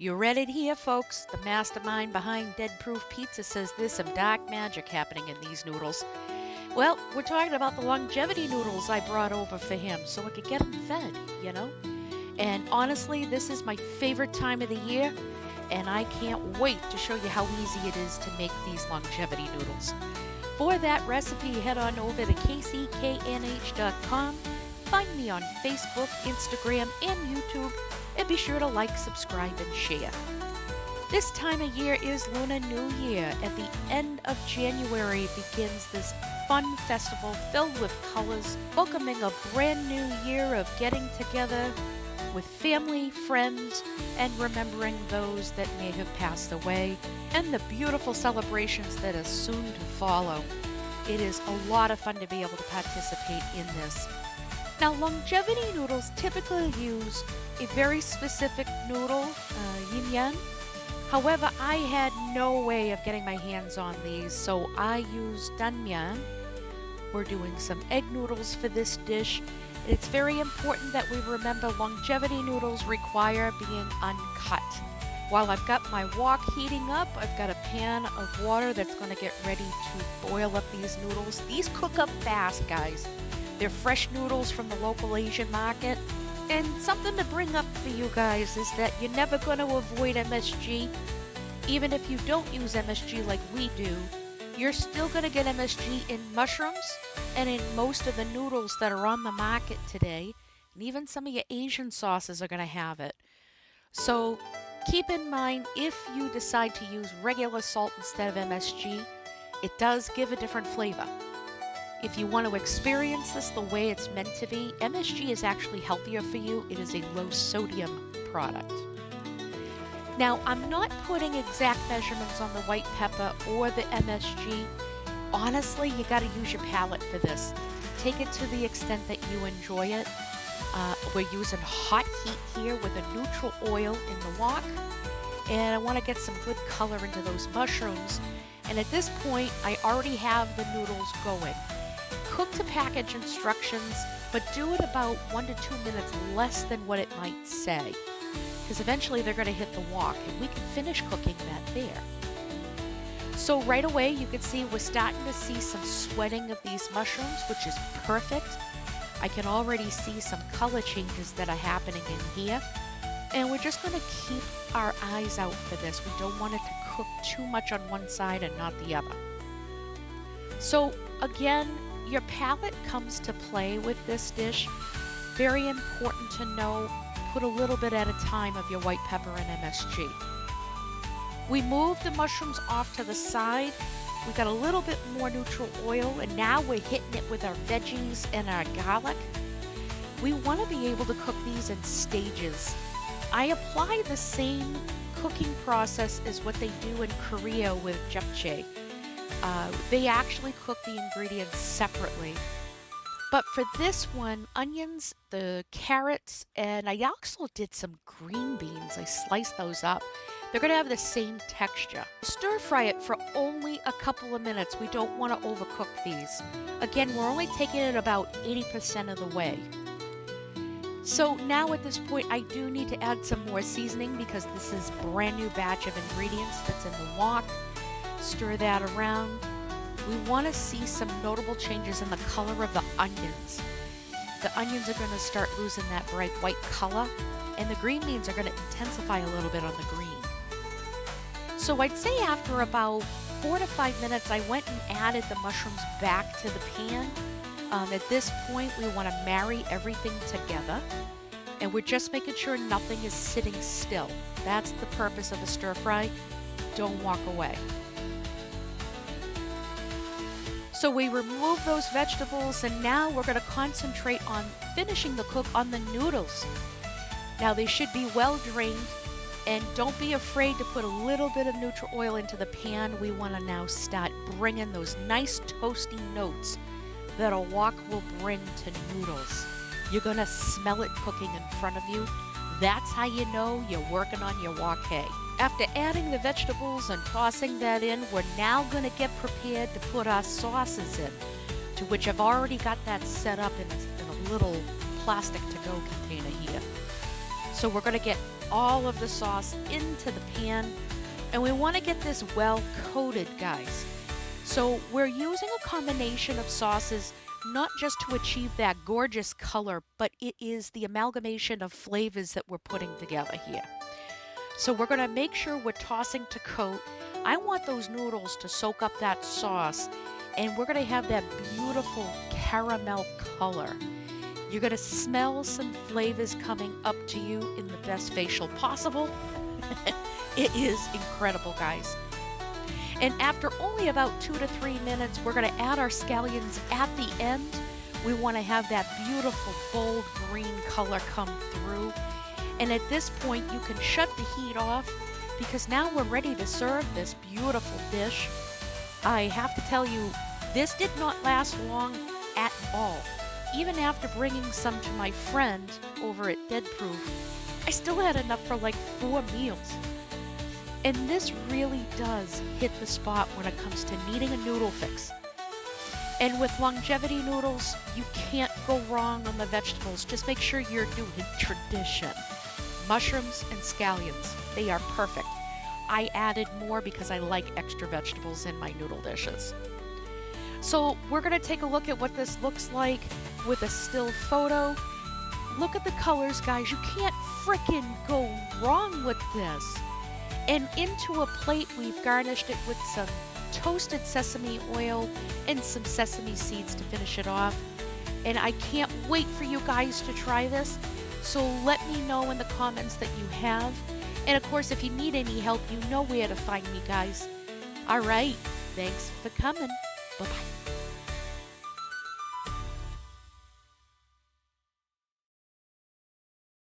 You read it here, folks. The mastermind behind Dead Proof Pizza says there's some dark magic happening in these noodles. Well, we're talking about the longevity noodles I brought over for him so I could get him fed, you know? And honestly, this is my favorite time of the year, and I can't wait to show you how easy it is to make these longevity noodles. For that recipe, head on over to kcknh.com, find me on Facebook, Instagram, and YouTube, and be sure to like, subscribe, and share. This time of year is Lunar New Year. At the end of January begins this fun festival filled with colors, welcoming a brand new year of getting together with family, friends, and remembering those that may have passed away, and the beautiful celebrations that are soon to follow. It is a lot of fun to be able to participate in this. Now, longevity noodles typically use a very specific noodle, yin yang. However, I had no way of getting my hands on these, so I used danmyeon. We're doing some egg noodles for this dish. It's very important that we remember longevity noodles require being uncut. While I've got my wok heating up, I've got a pan of water that's going to get ready to boil up these noodles. These cook up fast, guys. They're fresh noodles from the local Asian market. And something to bring up for you guys is that you're never going to avoid MSG. Even if you don't use MSG like we do, you're still going to get MSG in mushrooms and in most of the noodles that are on the market today. And even some of your Asian sauces are going to have it. So keep in mind, if you decide to use regular salt instead of MSG, it does give a different flavor. If you want to experience this the way it's meant to be, MSG is actually healthier for you. It is a low sodium product. Now, I'm not putting exact measurements on the white pepper or the MSG. Honestly, you got to use your palate for this. Take it to the extent that you enjoy it. We're using hot heat here with a neutral oil in the wok. And I want to get some good color into those mushrooms. And at this point, I already have the noodles going. Cook to package instructions, but do it about 1 to 2 minutes less than what it might say, because eventually they're going to hit the wok, and we can finish cooking that there. So right away, you can see we're starting to see some sweating of these mushrooms, which is perfect. I can already see some color changes that are happening in here, and we're just going to keep our eyes out for this. We don't want it to cook too much on one side and not the other. So again, your palate comes to play with this dish. Very important to know, put a little bit at a time of your white pepper and MSG. We move the mushrooms off to the side. We got a little bit more neutral oil, and now we're hitting it with our veggies and our garlic. We want to be able to cook these in stages. I apply the same cooking process as what they do in Korea with japchae. They actually cook the ingredients separately. But for this one, onions, the carrots, and I also did some green beans. I sliced those up. They're going to have the same texture. Stir fry it for only a couple of minutes. We don't want to overcook these. Again, we're only taking it about 80% of the way. So now at this point, I do need to add some more seasoning because this is a brand new batch of ingredients that's in the wok. Stir that around. We want to see some notable changes in the color of the onions. The onions are going to start losing that bright white color, and the green beans are going to intensify a little bit on the green. So I'd say after about 4 to 5 minutes, I went and added the mushrooms back to the pan. At this point, we want to marry everything together, and we're just making sure nothing is sitting still. That's the purpose of a stir fry. Don't walk away. So we remove those vegetables, and now we're going to concentrate on finishing the cook on the noodles. Now they should be well drained, and don't be afraid to put a little bit of neutral oil into the pan. We want to now start bringing those nice toasty notes that a wok will bring to noodles. You're going to smell it cooking in front of you. That's how you know you're working on your wok hay. After adding the vegetables and tossing that in, we're now going to get prepared to put our sauces in, to which I've already got that set up in a little plastic to-go container here. So we're going to get all of the sauce into the pan. And we want to get this well coated, guys. So we're using a combination of sauces not just to achieve that gorgeous color, but it is the amalgamation of flavors that we're putting together here. So we're going to make sure we're tossing to coat. I want those noodles to soak up that sauce, and we're going to have that beautiful caramel color. You're going to smell some flavors coming up to you in the best facial possible. It is incredible, guys. And after only about 2 to 3 minutes, we're going to add our scallions at the end. We want to have that beautiful bold green color come through. And at this point, you can shut the heat off because now we're ready to serve this beautiful dish. I have to tell you, this did not last long at all. Even after bringing some to my friend over at Dead Proof, I still had enough for like 4 meals. And this really does hit the spot when it comes to needing a noodle fix. And with longevity noodles, you can't go wrong on the vegetables. Just make sure you're doing tradition. Mushrooms and scallions, they are perfect. I added more because I like extra vegetables in my noodle dishes. So we're going to take a look at what this looks like with a still photo. Look at the colors, guys. You can't frickin' go wrong with this. And into a plate, we've garnished it with some toasted sesame oil and some sesame seeds to finish it off. And I can't wait for you guys to try this. So let me know in the comments that you have. And of course, if you need any help, you know where to find me, guys. All right. Thanks for coming. Bye-bye.